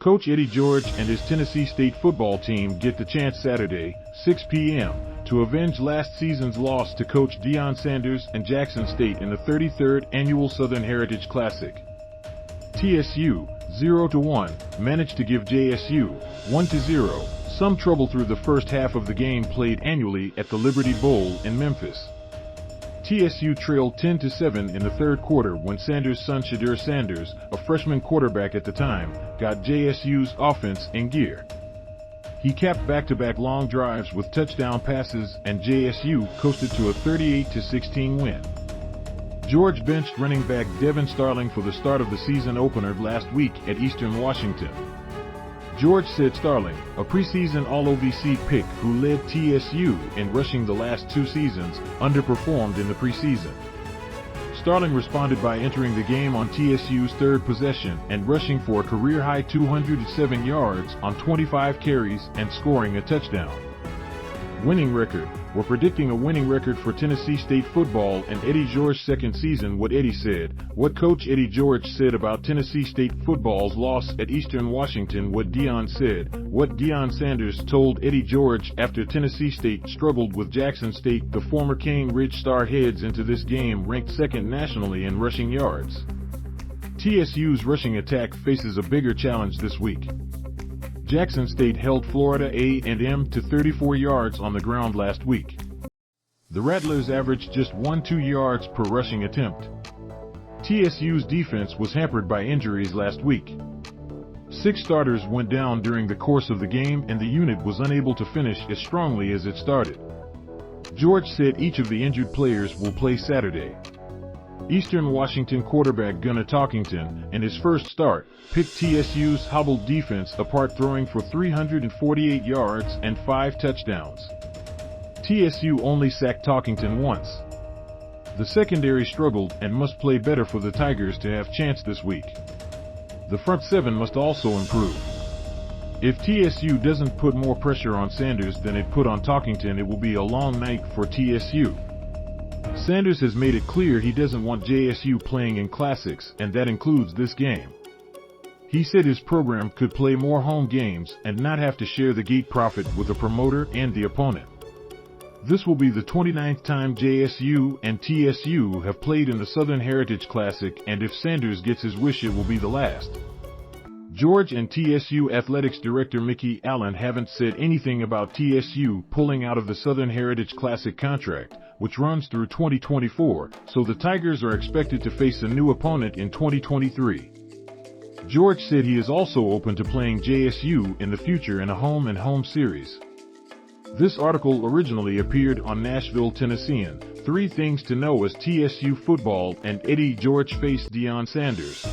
Coach Eddie George and his Tennessee State football team get the chance Saturday, 6 p.m., to avenge last season's loss to Coach Deion Sanders and Jackson State in the 33rd Annual Southern Heritage Classic. TSU, 0-1, managed to give JSU, 1-0, some trouble through the first half of the game played annually at the Liberty Bowl in Memphis. TSU trailed 10-7 in the third quarter when Sanders' son Shedeur Sanders, a freshman quarterback at the time, got JSU's offense in gear. He capped back-to-back long drives with touchdown passes, and JSU coasted to a 38-16 win. George benched running back Devon Starling for the start of the season opener last week at Eastern Washington. George said Starling, a preseason All-OVC pick who led TSU in rushing the last 2 seasons, underperformed in the preseason. Starling responded by entering the game on TSU's third possession and rushing for a career-high 207 yards on 25 carries and scoring a touchdown. Winning record. We're predicting a winning record for Tennessee State football and Eddie George's second season. What Eddie said, what Coach Eddie George said about Tennessee State football's loss at Eastern Washington. What Deion said, what Deion Sanders told Eddie George after Tennessee State struggled with Jackson State. The former Cane Ridge Star heads into this game ranked second nationally in rushing yards. TSU's rushing attack faces a bigger challenge this week. Jackson State held Florida A&M to 34 yards on the ground last week. The Rattlers averaged just 2 yards per rushing attempt. TSU's defense was hampered by injuries last week. 6 starters went down during the course of the game and the unit was unable to finish as strongly as it started. George said each of the injured players will play Saturday. Eastern Washington quarterback Gunner Talkington, in his first start, picked TSU's hobbled defense apart, throwing for 348 yards and 5 touchdowns. TSU only sacked Talkington once. The secondary struggled and must play better for the Tigers to have chance this week. The front 7 must also improve. If TSU doesn't put more pressure on Sanders than it put on Talkington, it will be a long night for TSU. Sanders has made it clear he doesn't want JSU playing in classics, and that includes this game. He said his program could play more home games and not have to share the gate profit with the promoter and the opponent. This will be the 29th time JSU and TSU have played in the Southern Heritage Classic, and if Sanders gets his wish, it will be the last. George and TSU Athletics Director Mikki Allen haven't said anything about TSU pulling out of the Southern Heritage Classic contract, which runs through 2024, so the Tigers are expected to face a new opponent in 2023. George said he is also open to playing JSU in the future in a home-and-home series. This article originally appeared on Nashville Tennessean. 3 things to know as TSU football and Eddie George face Deion Sanders.